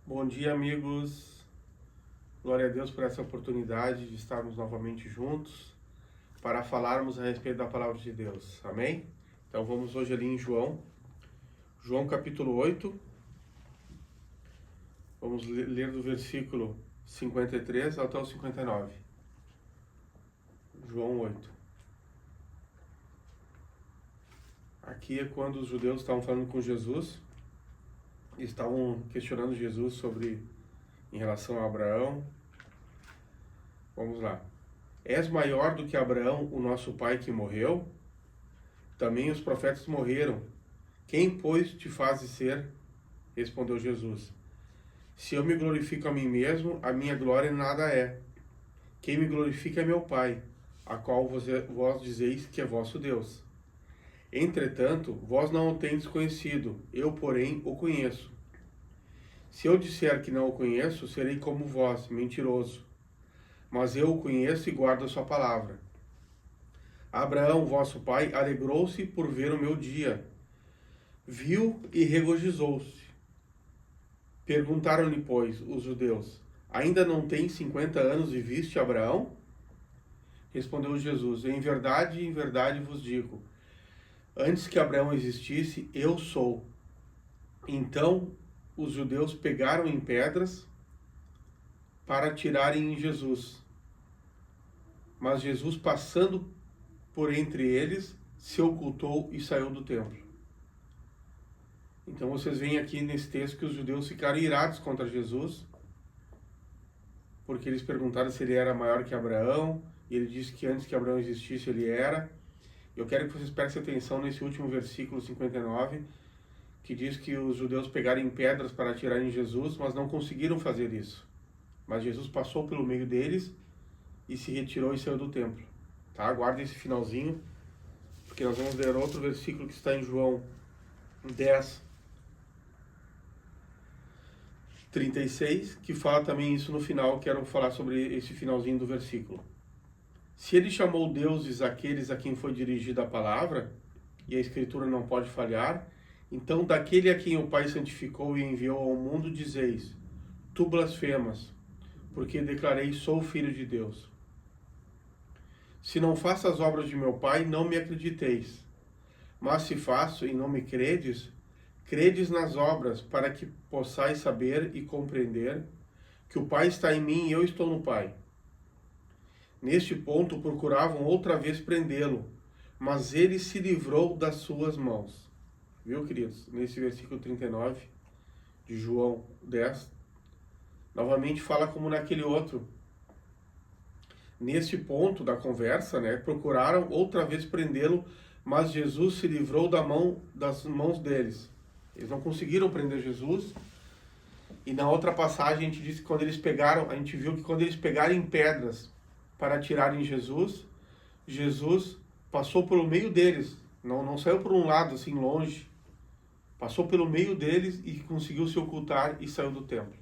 Bom dia, amigos. Glória a Deus por essa oportunidade de estarmos novamente juntos para falarmos a respeito da palavra de Deus. Amém? Então vamos hoje ali em João capítulo 8. Vamos ler do versículo 53 até o 59. João 8. Aqui é quando os judeus estavam falando com Jesus, estavam questionando Jesus em relação a Abraão. Vamos lá. És maior do que Abraão, o nosso pai que morreu? Também os profetas morreram. Quem, pois, te fazes ser? Respondeu Jesus. Se eu me glorifico a mim mesmo, a minha glória nada é. Quem me glorifica é meu Pai, a qual vós dizeis que é vosso Deus. Entretanto, vós não o tendes conhecido, eu, porém, o conheço. Se eu disser que não o conheço, serei como vós, mentiroso. Mas eu o conheço e guardo a sua palavra. Abraão, vosso pai, alegrou-se por ver o meu dia. Viu e regozijou-se. Perguntaram-lhe, pois, os judeus: ainda não tens 50 anos e viste Abraão? Respondeu Jesus: em verdade vos digo, antes que Abraão existisse, eu sou. Então os judeus pegaram em pedras para atirarem em Jesus. Mas Jesus, passando por entre eles, se ocultou e saiu do templo. Então vocês veem aqui nesse texto que os judeus ficaram irados contra Jesus, porque eles perguntaram se ele era maior que Abraão, e ele disse que antes que Abraão existisse ele era. Eu quero que vocês prestem atenção nesse último versículo 59, que diz que os judeus pegaram em pedras para atirar em Jesus, mas não conseguiram fazer isso. Mas Jesus passou pelo meio deles e se retirou e saiu do templo. Tá? Aguardem esse finalzinho, porque nós vamos ler outro versículo que está em João 10, 36, que fala também isso no final. Quero falar sobre esse finalzinho do versículo. Se ele chamou deuses aqueles a quem foi dirigida a palavra, e a Escritura não pode falhar, então daquele a quem o Pai santificou e enviou ao mundo dizeis: tu blasfemas, porque declarei sou filho de Deus. Se não faço as obras de meu Pai, não me acrediteis. Mas se faço e não me credes, credes nas obras, para que possais saber e compreender que o Pai está em mim e eu estou no Pai. Neste ponto procuravam outra vez prendê-lo, mas ele se livrou das suas mãos. Viu, queridos? Nesse versículo 39 de João 10, novamente fala como naquele outro. Neste ponto da conversa, procuraram outra vez prendê-lo, mas Jesus se livrou das mãos deles. Eles não conseguiram prender Jesus. E na outra passagem a gente disse que a gente viu que quando eles pegaram em pedras para atirar em Jesus, Jesus passou pelo meio deles, não saiu por um lado assim longe, passou pelo meio deles e conseguiu se ocultar e saiu do templo.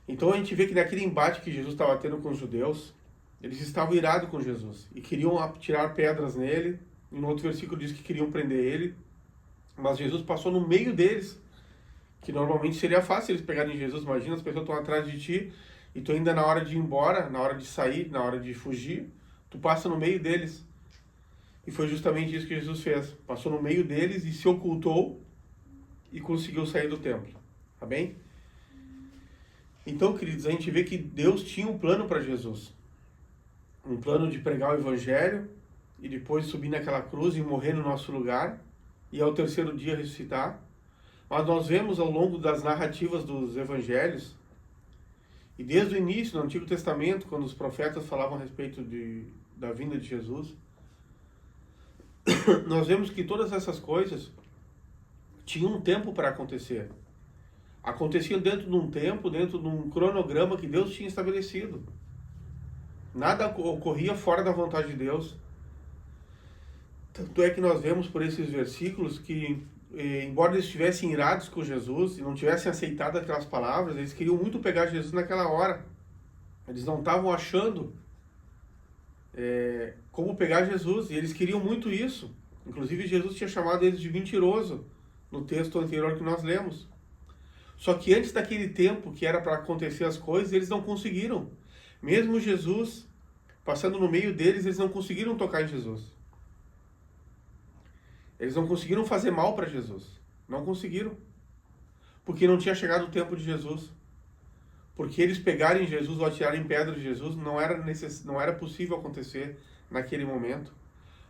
Então a gente vê que naquele embate que Jesus estava tendo com os judeus, eles estavam irados com Jesus e queriam atirar pedras nele. E no outro versículo diz que queriam prender ele, mas Jesus passou no meio deles, que normalmente seria fácil eles pegarem Jesus. Imagina, as pessoas estão atrás de ti e tu ainda na hora de ir embora, na hora de sair, na hora de fugir, tu passa no meio deles. E foi justamente isso que Jesus fez. Passou no meio deles e se ocultou e conseguiu sair do templo. Tá bem? Então, queridos, a gente vê que Deus tinha um plano para Jesus. Um plano de pregar o Evangelho e depois subir naquela cruz e morrer no nosso lugar e ao terceiro dia ressuscitar. Mas nós vemos ao longo das narrativas dos Evangelhos, e desde o início, no Antigo Testamento, quando os profetas falavam a respeito da vinda de Jesus, nós vemos que todas essas coisas tinham um tempo para acontecer. Aconteciam dentro de um tempo, dentro de um cronograma que Deus tinha estabelecido. Nada ocorria fora da vontade de Deus. Tanto é que nós vemos por esses versículos que, embora eles estivessem irados com Jesus e não tivessem aceitado aquelas palavras, eles queriam muito pegar Jesus naquela hora. Eles não estavam achando como pegar Jesus, e eles queriam muito isso. Inclusive Jesus tinha chamado eles de mentiroso no texto anterior que nós lemos. Só que antes daquele tempo que era para acontecer as coisas, eles não conseguiram. Mesmo Jesus passando no meio deles, eles não conseguiram tocar em Jesus. Eles não conseguiram fazer mal para Jesus. Não conseguiram. Porque não tinha chegado o tempo de Jesus. Porque eles pegarem Jesus ou atirarem pedra de Jesus não era possível acontecer naquele momento.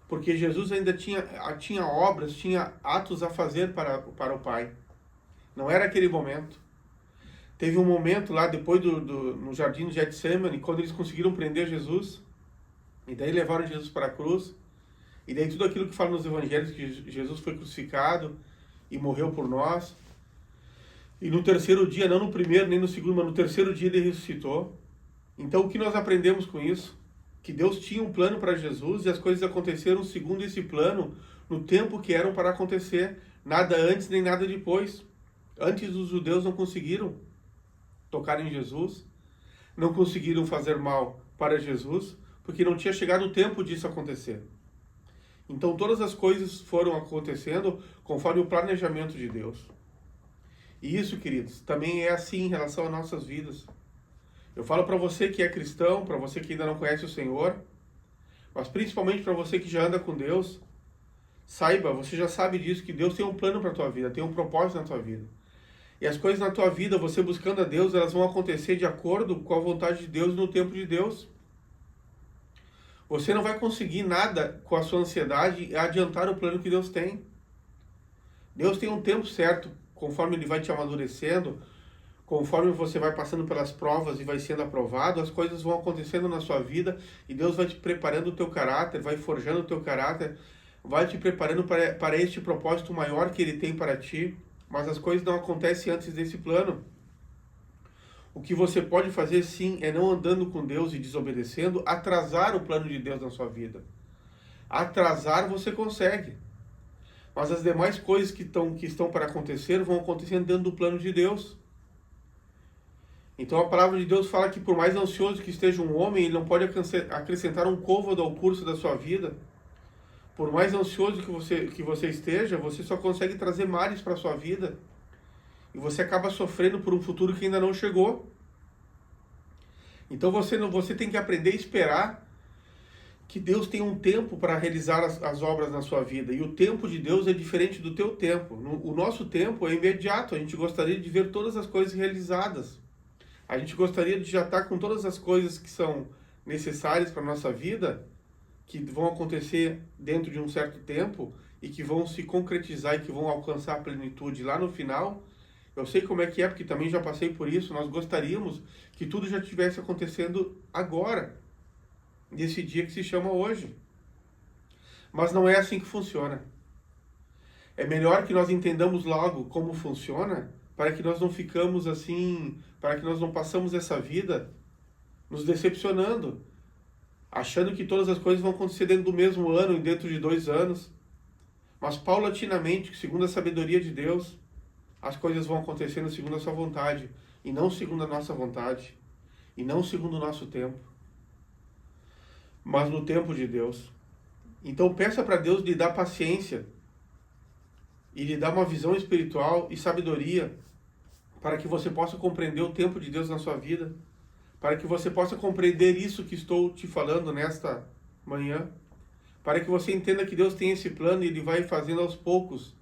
Porque Jesus ainda tinha obras, tinha atos a fazer para o Pai. Não era aquele momento. Teve um momento lá, depois no jardim de Getsemane, quando eles conseguiram prender Jesus, e daí levaram Jesus para a cruz, e daí tudo aquilo que fala nos evangelhos, que Jesus foi crucificado e morreu por nós, e no terceiro dia, não no primeiro nem no segundo, mas no terceiro dia ele ressuscitou. Então o que nós aprendemos com isso? Que Deus tinha um plano para Jesus e as coisas aconteceram segundo esse plano, no tempo que eram para acontecer, nada antes nem nada depois. Antes os judeus não conseguiram tocar em Jesus, não conseguiram fazer mal para Jesus, porque não tinha chegado o tempo disso acontecer. Então todas as coisas foram acontecendo conforme o planejamento de Deus. E isso, queridos, também é assim em relação às nossas vidas. Eu falo para você que é cristão, para você que ainda não conhece o Senhor, mas principalmente para você que já anda com Deus, saiba, você já sabe disso, que Deus tem um plano para a tua vida, tem um propósito na tua vida. E as coisas na tua vida, você buscando a Deus, elas vão acontecer de acordo com a vontade de Deus no tempo de Deus. Você não vai conseguir nada com a sua ansiedade adiantar o plano que Deus tem. Deus tem um tempo certo, conforme Ele vai te amadurecendo, conforme você vai passando pelas provas e vai sendo aprovado, as coisas vão acontecendo na sua vida e Deus vai te preparando o teu caráter, vai forjando o teu caráter, vai te preparando para este propósito maior que Ele tem para ti. Mas as coisas não acontecem antes desse plano. O que você pode fazer, sim, é não andando com Deus e desobedecendo, atrasar o plano de Deus na sua vida. Atrasar você consegue. Mas as demais coisas que estão para acontecer vão acontecendo dentro do plano de Deus. Então a palavra de Deus fala que por mais ansioso que esteja um homem, ele não pode acrescentar um côvado ao curso da sua vida. Por mais ansioso que você esteja, você só consegue trazer males para a sua vida. E você acaba sofrendo por um futuro que ainda não chegou. Então você tem que aprender a esperar que Deus tem um tempo para realizar as obras na sua vida. E o tempo de Deus é diferente do teu tempo. O nosso tempo é imediato. A gente gostaria de ver todas as coisas realizadas. A gente gostaria de já estar com todas as coisas que são necessárias para a nossa vida, que vão acontecer dentro de um certo tempo e que vão se concretizar e que vão alcançar a plenitude lá no final. Eu sei como é que é, porque também já passei por isso. Nós gostaríamos que tudo já estivesse acontecendo agora, nesse dia que se chama hoje. Mas não é assim que funciona. É melhor que nós entendamos logo como funciona, para que nós não ficamos assim, para que nós não passamos essa vida nos decepcionando, achando que todas as coisas vão acontecer dentro do mesmo ano e dentro de 2 anos. Mas paulatinamente, segundo a sabedoria de Deus, as coisas vão acontecendo segundo a sua vontade, e não segundo a nossa vontade, e não segundo o nosso tempo, mas no tempo de Deus. Então peça para Deus lhe dar paciência, e lhe dar uma visão espiritual e sabedoria, para que você possa compreender o tempo de Deus na sua vida, para que você possa compreender isso que estou te falando nesta manhã, para que você entenda que Deus tem esse plano e Ele vai fazendo aos poucos.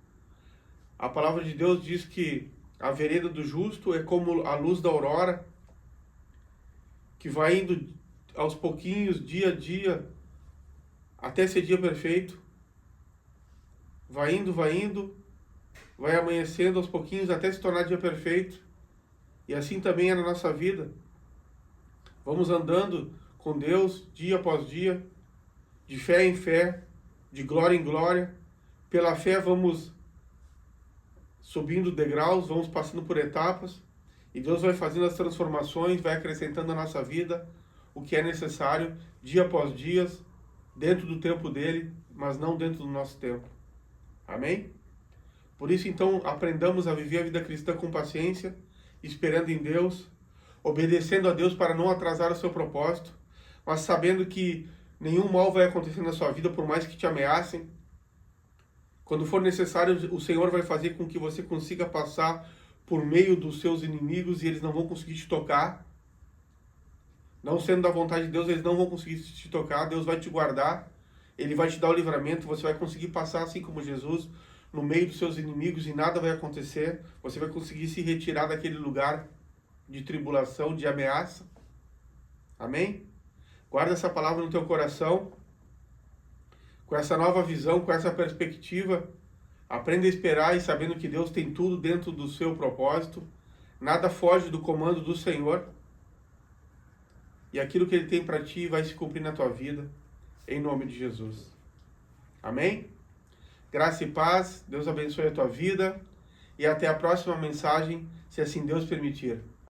A palavra de Deus diz que a vereda do justo é como a luz da aurora, que vai indo aos pouquinhos, dia a dia, até ser dia perfeito. Vai indo, vai amanhecendo aos pouquinhos até se tornar dia perfeito. E assim também é na nossa vida. Vamos andando com Deus dia após dia, de fé em fé, de glória em glória. Pela fé vamos subindo degraus, vamos passando por etapas, e Deus vai fazendo as transformações, vai acrescentando na nossa vida o que é necessário, dia após dia, dentro do tempo dele, mas não dentro do nosso tempo. Amém? Por isso, então, aprendamos a viver a vida cristã com paciência, esperando em Deus, obedecendo a Deus para não atrasar o seu propósito, mas sabendo que nenhum mal vai acontecer na sua vida, por mais que te ameacem. Quando for necessário, o Senhor vai fazer com que você consiga passar por meio dos seus inimigos e eles não vão conseguir te tocar. Não sendo da vontade de Deus, eles não vão conseguir te tocar. Deus vai te guardar. Ele vai te dar o livramento. Você vai conseguir passar assim como Jesus no meio dos seus inimigos e nada vai acontecer. Você vai conseguir se retirar daquele lugar de tribulação, de ameaça. Amém? Guarda essa palavra no teu coração. Com essa nova visão, com essa perspectiva, aprenda a esperar e sabendo que Deus tem tudo dentro do seu propósito. Nada foge do comando do Senhor. E aquilo que Ele tem para ti vai se cumprir na tua vida. Em nome de Jesus. Amém? Graça e paz. Deus abençoe a tua vida. E até a próxima mensagem, se assim Deus permitir.